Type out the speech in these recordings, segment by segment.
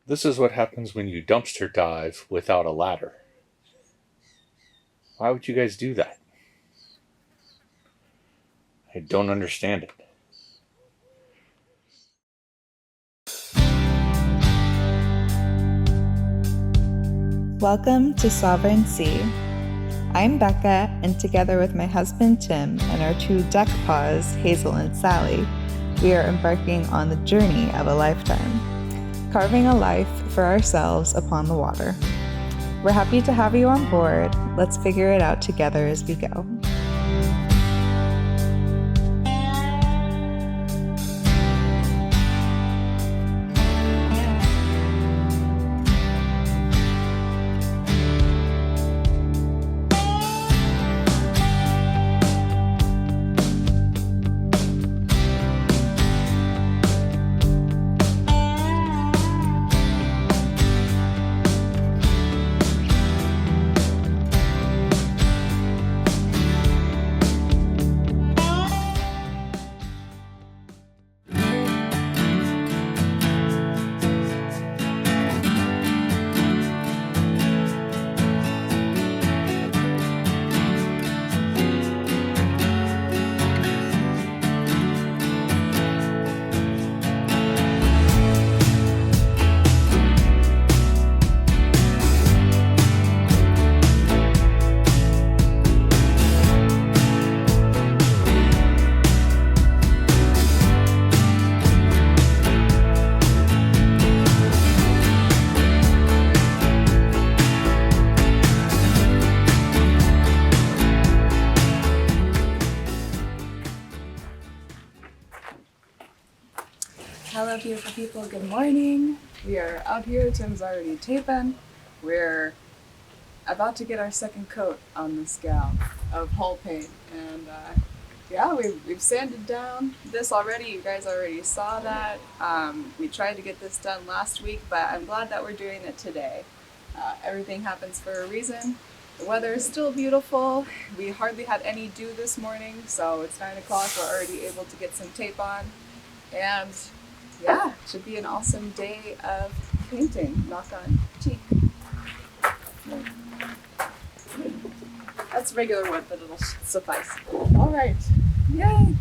This is what happens when you dumpster dive without a ladder. Why would you guys do that? I don't understand it. Welcome to Sovereign Sea. I'm Becca, and together with my husband Tim and our two deck paws, Hazel and Sally, we are embarking on the journey of a lifetime, carving a life for ourselves upon the water. We're happy to have you on board. Let's figure it out together as we go. Hello beautiful people, good morning. We are out here, Tim's already taping. We're about to get our second coat on this gal of hull paint. And yeah, we've sanded down this already, you guys already saw that. We tried to get this done last week, but I'm glad that we're doing it today. Everything happens for a reason. The weather is still beautiful. We hardly had any dew this morning, so it's 9 o'clock, we're already able to get some tape on. And yeah, it should be an awesome day of painting. Knock on teak. That's regular wood, but it'll suffice. All right, yay!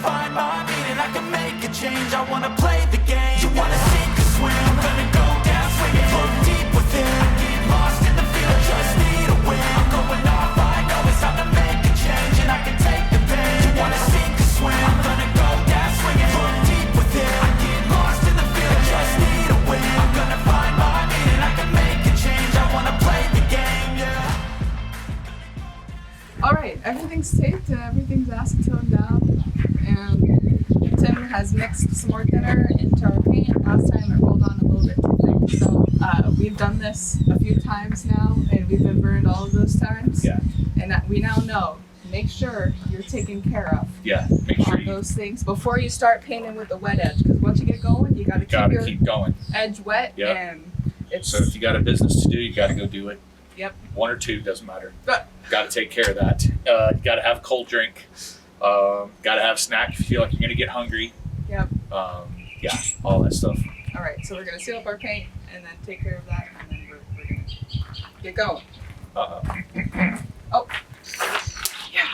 Find my meaning, I can make it. everything's taped and everything's acetone down. And Tim has mixed some more thinner into our paint. Last time it rolled on a little bit too thick. So we've done this a few times now, and we've been burned all of those times. Yeah. And we now know. Make sure you're taken care of. Yeah, make sure on those things before you start painting with the wet edge. Because once you get going, you got to keep going. Edge wet. Yep. And it's So if you got a business to do, you got to go do it. Yep. 1 or 2 doesn't matter. But Got to take care of that. You got to have a cold drink. Got to have a snack if you feel like you're gonna get hungry. Yep. Yeah, all that stuff. All right, so we're gonna seal up our paint and then take care of that, and then we're gonna get going. Oh. Yeah.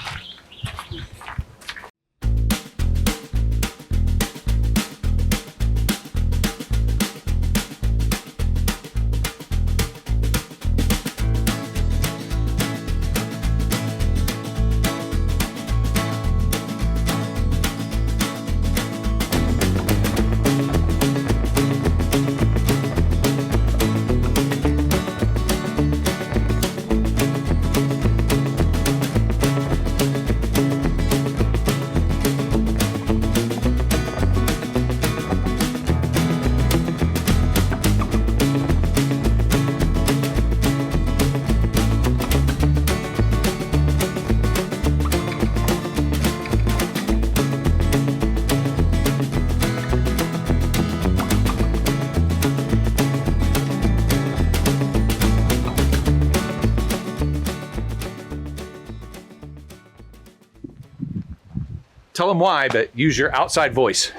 Tell them why, but use your outside voice.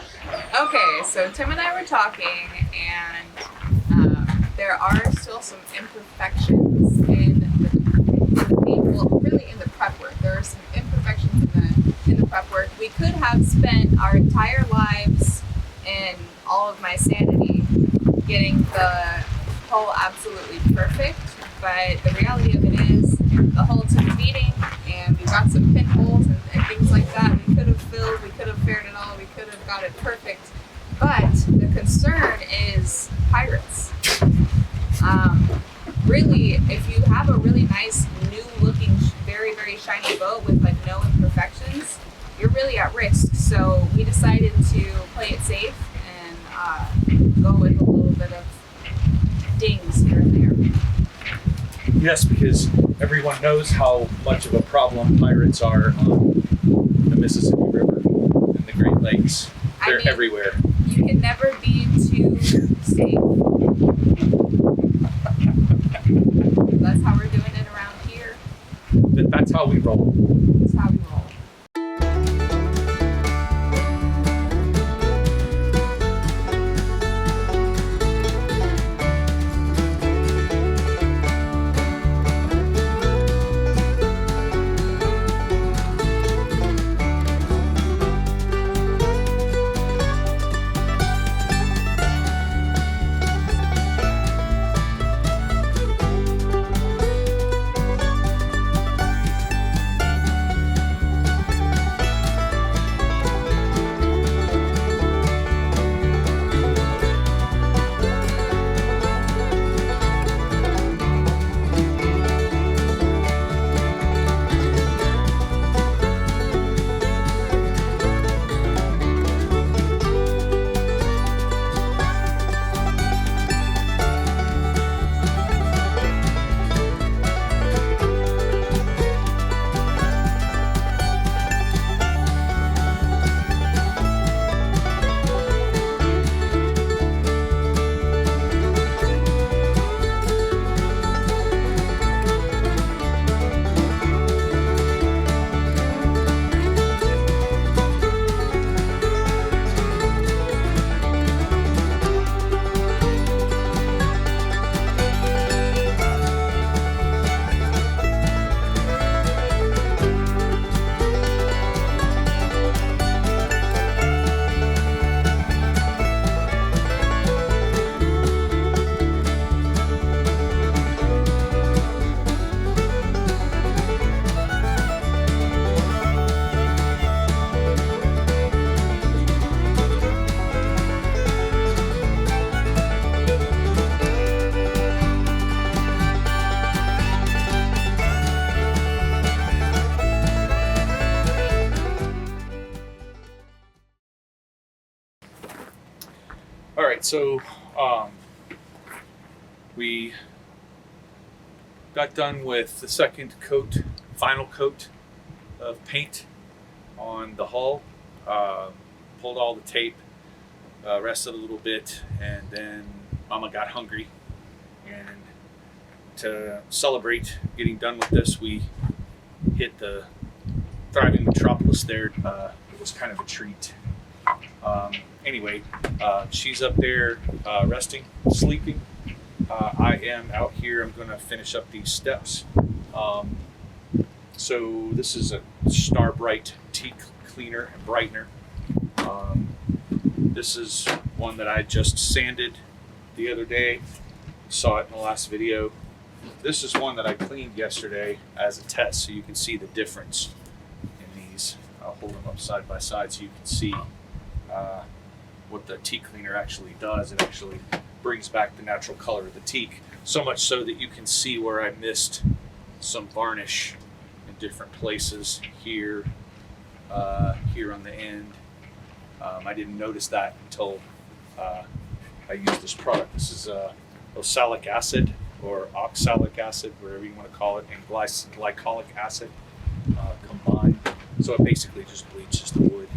Okay, so Tim and I were talking, and there are still some imperfections in the paint. Well, really in the prep work. There are some imperfections in the prep work. We could have spent our entire lives and all of my sanity getting the hull absolutely perfect, but the reality of it is the hull took a beating, and we got some pinholes and things like that. We could have filled, we could have faired it all, we could have got it perfect. But the concern is pirates. Really, if you have a really nice, new-looking, very, very shiny boat with like no imperfections, you're really at risk. So we decided to play it safe and go with a little bit of dings here and there. Yes, because everyone knows how much of a problem pirates are on the Mississippi River and the Great Lakes. They're everywhere. You can never be too safe. That's how we're doing it around here. That's how we roll. That's how we roll. All right, so we got done with the second coat, final coat of paint on the hull. Pulled all the tape, rested a little bit, and then Mama got hungry. And to celebrate getting done with this, we hit the thriving metropolis there. It was kind of a treat. Anyway, she's up there resting, sleeping. I am out here. I'm going to finish up these steps. So this is a Star Bright teak cleaner and brightener. This is one that I just sanded the other day. You saw it in the last video. This is one that I cleaned yesterday as a test, so you can see the difference in these. I'll hold them up side by side so you can see what the teak cleaner actually does. It actually brings back the natural color of the teak, so much so that you can see where I missed some varnish in different places here, here on the end. I didn't notice that until I used this product. This is oxalic acid or oxalic acid, whatever you want to call it, and glycolic acid combined. So it basically just bleaches the wood.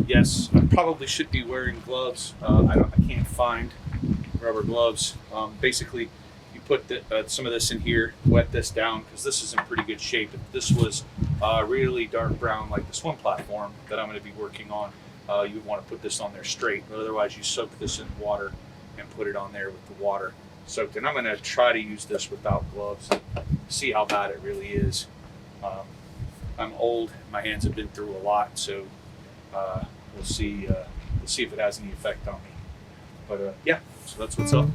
Yes, I probably should be wearing gloves. I can't find rubber gloves. Basically, you put some of this in here, wet this down, because this is in pretty good shape. If this was really dark brown, like this one platform that I'm going to be working on, you would want to put this on there straight. But otherwise, you soak this in water and put it on there with the water soaked. And I'm going to try to use this without gloves and see how bad it really is. I'm old. My hands have been through a lot, so we'll see if it has any effect on me. But yeah, so that's what's up.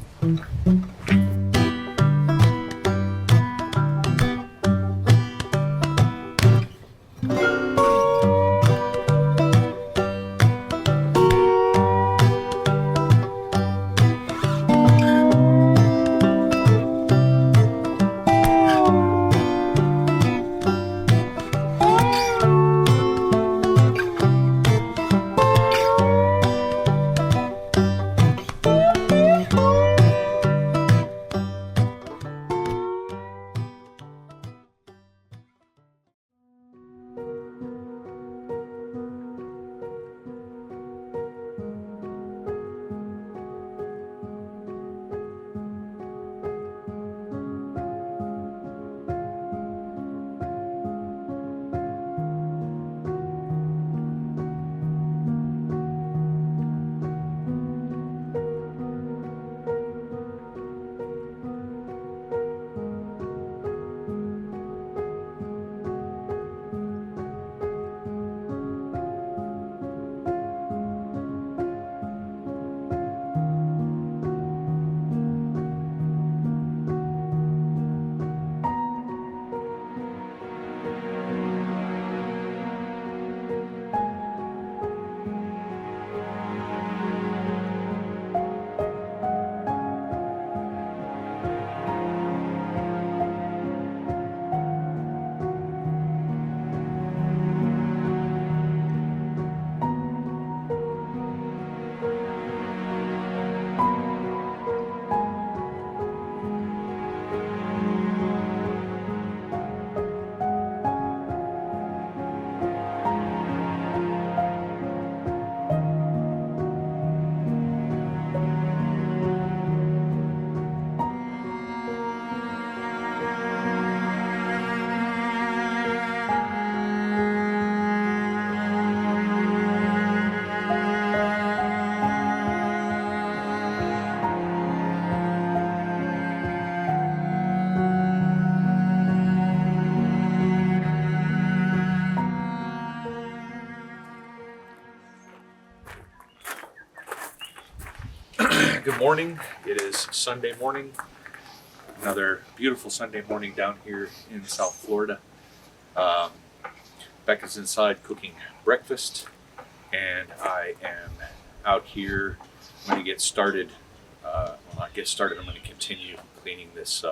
Good morning. It is Sunday morning. Another beautiful Sunday morning down here in South Florida. Becca's inside cooking breakfast, and I am out here. I'm going to get started. Well, not get started. I'm going to continue cleaning this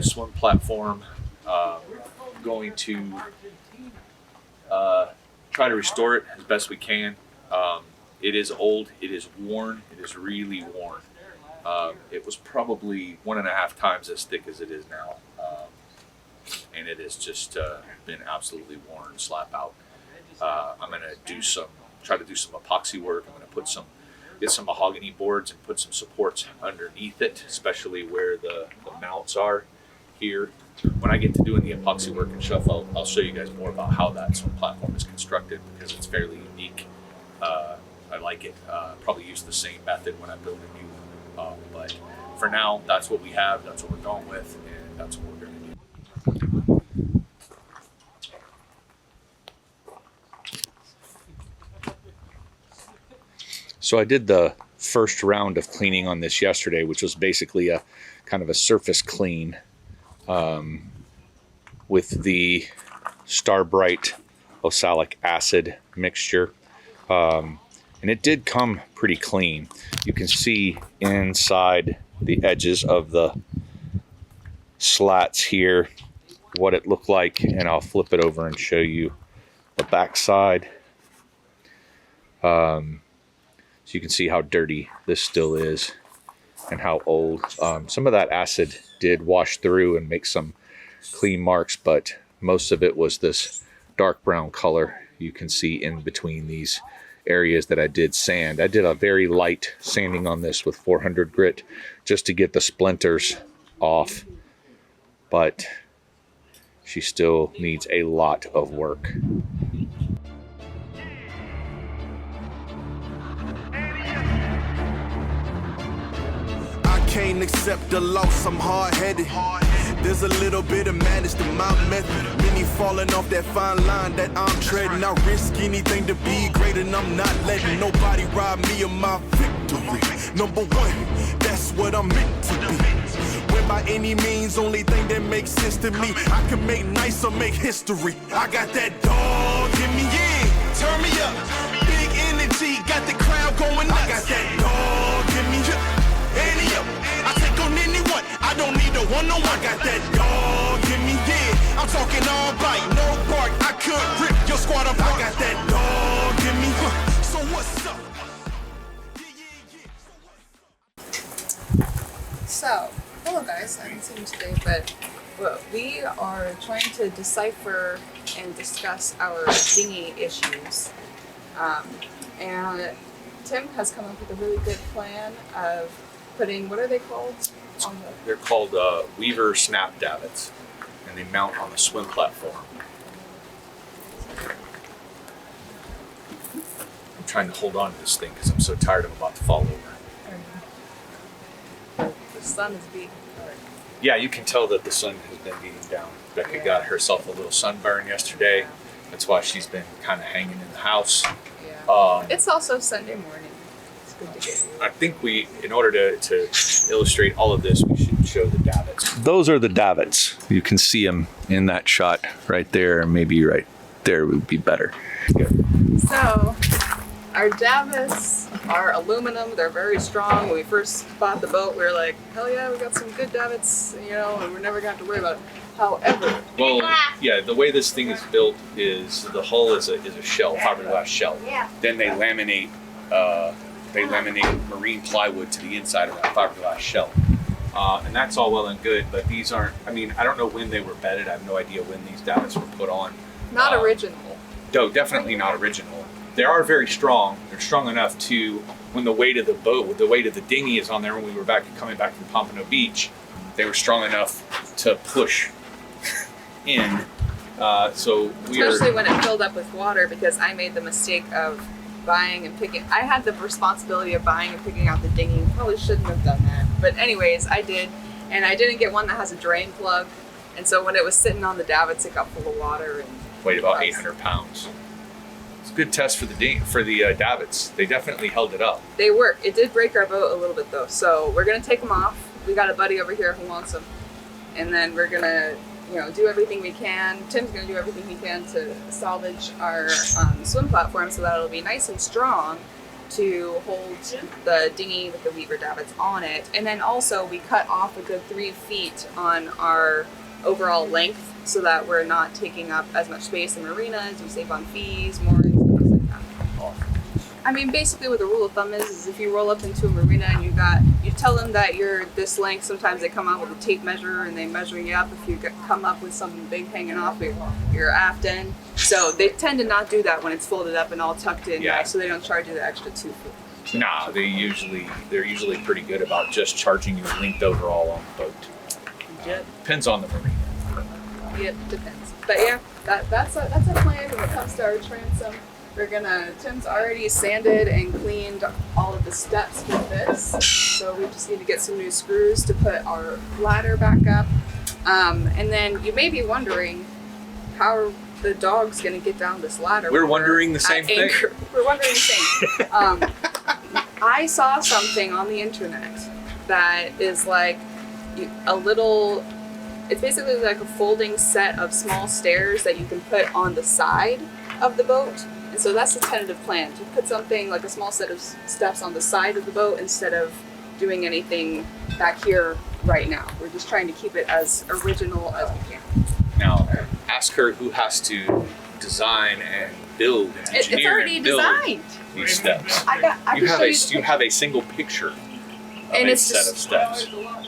swim platform. Going to try to restore it as best we can. It is old. It is worn. It is really worn. It was probably 1.5 times as thick as it is now, and it has just been absolutely worn, slap out. I'm gonna try to do some epoxy work. I'm gonna get some mahogany boards and put some supports underneath it, especially where the mounts are here. When I get to doing the epoxy work and stuff, I'll show you guys more about how that swim platform is constructed, because it's fairly unique. I like it. Probably use the same method when I build a new one. But for now, that's what we have. That's what we're going with, and that's what we're going to do. So I did the first round of cleaning on this yesterday, which was basically a kind of a surface clean with the Starbright oxalic acid mixture. And it did come pretty clean. You can see inside the edges of the slats here what it looked like, and I'll flip it over and show you the back side. So you can see how dirty this still is and how old. Some of that acid did wash through and make some clean marks, but most of it was this dark brown color you can see in between these areas that I did sand. I did a very light sanding on this with 400 grit just to get the splinters off, but she still needs a lot of work. Can't accept the loss, I'm hard-headed. There's a little bit of madness to my method. Many falling off that fine line that I'm treading. I risk anything to be great, and I'm not letting nobody rob me of my victory. Number one, that's what I'm meant to be. When by any means, only thing that makes sense to me, I can make nice or make history. I got that dog in me, yeah. Turn me up, big energy, got the crowd going nuts. I got that dog in me, yeah. I take on anyone, I don't need a one-on-one. I got that dog in me, yeah. I'm talking all bite, no bark. I could rip your squad apart. I got that dog in me, so what's up? So, hello guys, I haven't seen you today, but we are trying to decipher and discuss our dinghy issues. And Tim has come up with a really good plan of putting, what are they called? They're called Weaver snap davits, and they mount on the swim platform. I'm trying to hold on to this thing because I'm so tired I'm about to fall over. The sun is beating hard. Yeah, you can tell that the sun has been beating down. Becca got herself a little sunburn yesterday. That's why she's been kind of hanging in the house. Yeah. It's also Sunday morning. It's good to get you. I think in order to illustrate all of this, we should show the davits. Those are the davits. You can see them in that shot right there, and maybe right there would be better. So, our davits are aluminum. They're very strong. When we first bought the boat, we were like, hell yeah, we got some good davits, and we're never going to have to worry about it. However, well, yeah, the way this thing is built is the hull is a shell, fiberglass shell. Yeah. Then they laminate marine plywood to the inside of that fiberglass shell. And that's all well and good, but these aren't, I don't know when they were bedded. I have no idea when these davits were put on. not original. No, definitely not original. They are very strong. They're strong enough to, when the weight of the boat, the weight of the dinghy is on there, when we were coming back from Pompano Beach, they were strong enough to push in. Especially when it filled up with water, because I made the mistake of buying and picking. I had the responsibility of buying and picking out the dinghy. Probably shouldn't have done that. But anyways, I did. And I didn't get one that has a drain plug. And so when it was sitting on the davits, it got full of water. And weighed about 800 pounds. It's a good test for the davits. They definitely held it up. They work. It did break our boat a little bit though. So we're going to take them off. We got a buddy over here who wants them. And then we're going to do everything we can. Tim's going to do everything he can to salvage our swim platform so that it'll be nice and strong to hold the dinghy with the Weaver davits on it. And then also we cut off a good 3 feet on our overall length so that we're not taking up as much space in marinas. We save on fees, moorings, things like that. I mean, basically what the rule of thumb is if you roll up into a marina and you tell them that you're this length, sometimes they come out with a tape measure and they measure you up if you come up with something big hanging off your aft end. So they tend to not do that when it's folded up and all tucked in, Yeah. so they don't charge you the extra 2 feet. Nah, they're usually pretty good about just charging you length overall on the boat. Yep. Depends on the marina. Yep, depends. But yeah, that's a plan when it comes to our transom. Tim's already sanded and cleaned all of the steps with this. So we just need to get some new screws to put our ladder back up. And then you may be wondering how the dog's gonna get down this ladder. We're when wondering the same at thing. anchor. We're wondering the same. I saw something on the internet that is like it's basically like a folding set of small stairs that you can put on the side of the boat. And so that's the tentative plan, to put something like a small set of steps on the side of the boat instead of doing anything back here right now. We're just trying to keep it as original as we can. Now, ask her who has to design and build and It's engineer already and build designed. these steps. I You can have show a you the you have a single picture of And a it's set just- of steps.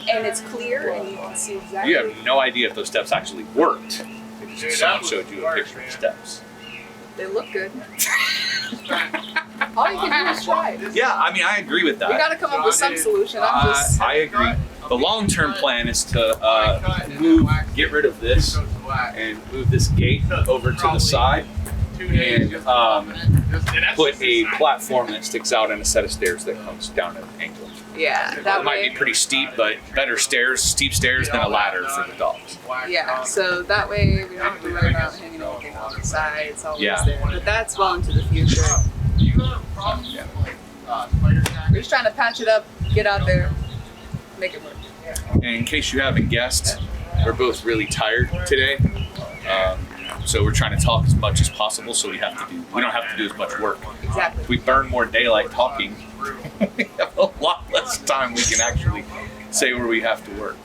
and it's clear and you can see exactly. You have no idea if those steps actually worked. Someone showed you a picture of steps. They look good. All you can do is try. Yeah, I mean, I agree with that. We got to come up with some solution. I'm just. I agree. The long-term plan is to get rid of this and move this gate over to the side and put a platform that sticks out and a set of stairs that comes down at an angle. Yeah, That that might way. be pretty steep, but better stairs, steep stairs than a ladder for the dogs. Yeah, so that way we don't have to worry about hanging anything on the side. It's always Yeah. there. But that's well into the future. Yeah. We're just trying to patch it up, get out there, make it work. And in case you haven't guessed, we're both really tired today. So we're trying to talk as much as possible so we don't have to do as much work. Exactly. If we burn more daylight talking, we have a lot less time we can actually say where we have to work.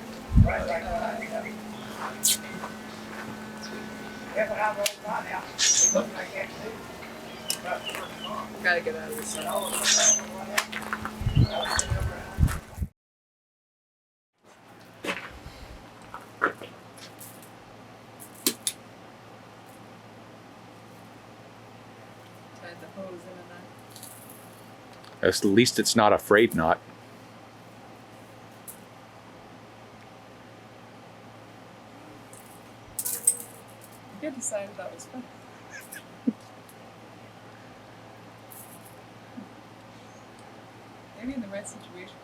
Gotta get out of this. Tied the hose in and At least it's not a frayed knot. You decided that was fun. Maybe in the right situation.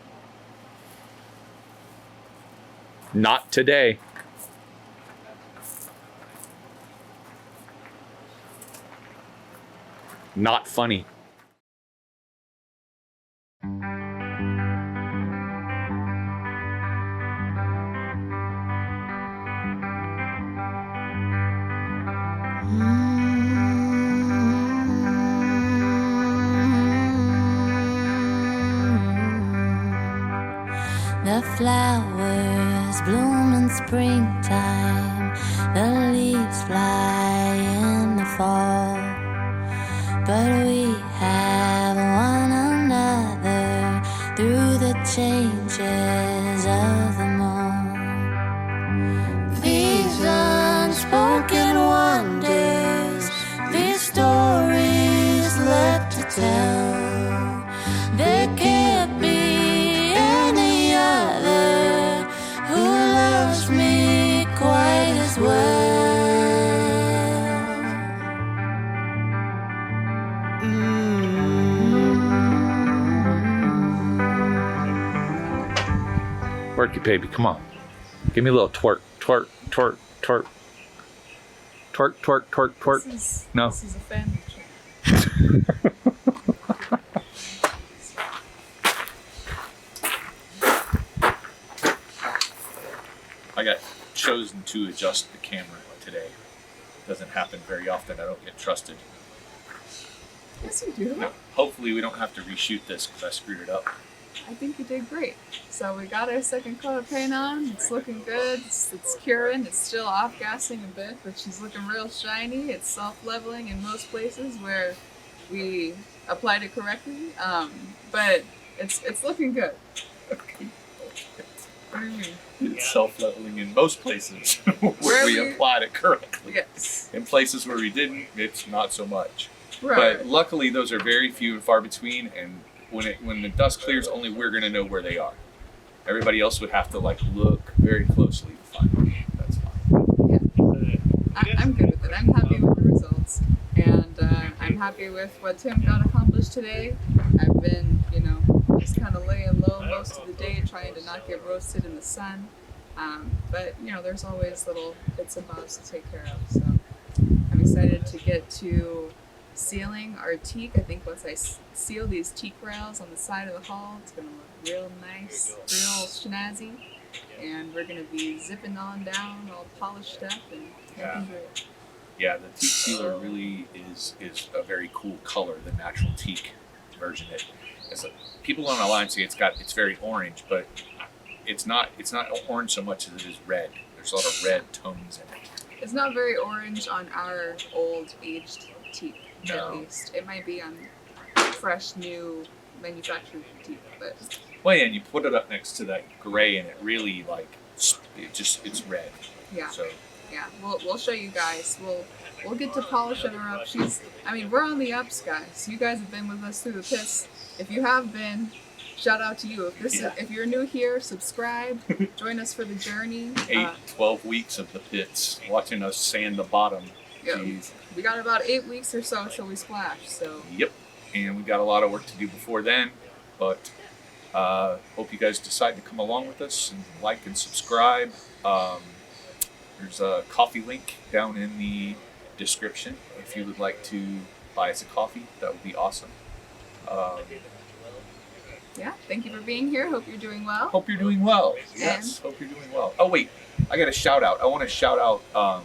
Not today. Not funny. The flowers bloom in springtime, the leaves fly in the fall, but we have one another through the changes of them all. These unspoken wonders, these stories left to tell, there can't be any other who loves me quite as well. Work it, baby. Come on. Give me a little twerk, twerk, twerk, twerk. Twerk, twerk, twerk, twerk. No. This is a family channel. I got chosen to adjust the camera today. Doesn't happen very often. I don't get trusted. Yes, you do. No. Hopefully we don't have to reshoot this because I screwed it up. I think you did great. So we got our second coat of paint on. It's looking good. It's curing. It's still off-gassing a bit, but she's looking real shiny. It's self-leveling in most places where we applied it correctly. But it's looking good. What do you mean? It's self-leveling in most places where Where we we- applied it correctly. Yes. In places where we didn't, it's not so much. Right. But luckily, those are very few and far between. And when the dust clears, only we're going to know where they are. Everybody else would have to like look very closely to find them. That's fine. I'm good with it. I'm happy with the results, and I'm happy with what Tim got accomplished today. I've been, just kind of laying low most of the day, trying to not get roasted in the sun. But there's always little bits and bobs to take care of. So I'm excited to get to sealing our teak. I think once I seal these teak rails on the side of the hull, it's gonna look real nice, real snazzy, and we're gonna be zipping on down, all polished up, and looking great. Yeah, the teak sealer really is a very cool color, the natural teak version. People on the line say it's very orange, but it's not orange so much as it is red. There's a lot of red tones in it. It's not very orange on our old aged teak, No. at least. It might be on fresh, new manufactured teak, but Well, yeah, and you put it up next to that gray, and it really it's red. yeah. So Yeah, we'll show you guys. We'll get to polishing her up. We're on the ups, guys. You guys have been with us through the piss. If you have been, shout out to you. If you're new here, subscribe. Join us for the journey. 12 weeks of the pits, watching us sand the bottom. Yeah. Jeez. We got about 8 weeks or so till we splash. So Yep. And we got a lot of work to do before then, but hope you guys decide to come along with us and like and subscribe. There's a coffee link down in the description if you would like to buy us a coffee. That would be awesome. yeah, thank you for being here. Hope you're doing well. Hope you're doing well. Yes, hope you're doing well. Oh wait, I got a shout out. I want to shout out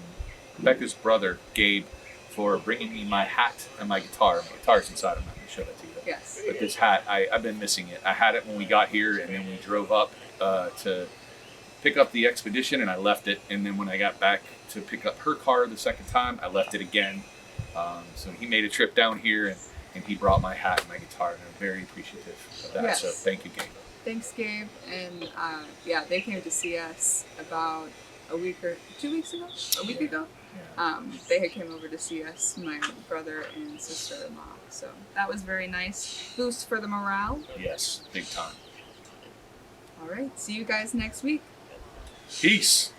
Becca's brother Gabe for bringing me my hat and my guitar. My guitar's inside. I'm not going to show that to you. Yes. But this hat, I've been missing it. I had it when we got here, and then we drove up to pick up the expedition, and I left it. And then when I got back to pick up her car the second time, I left it again. So he made a trip down here, and he brought my hat and my guitar, and I'm very appreciative of that. Yes. So thank you, Gabe. Thanks, Gabe. And they came to see us about a week or 2 weeks ago. A week ago. They had came over to see us, my brother and sister-in-law. So that was very nice. Boost for the morale. Yes, big time. All right. See you guys next week. Peace.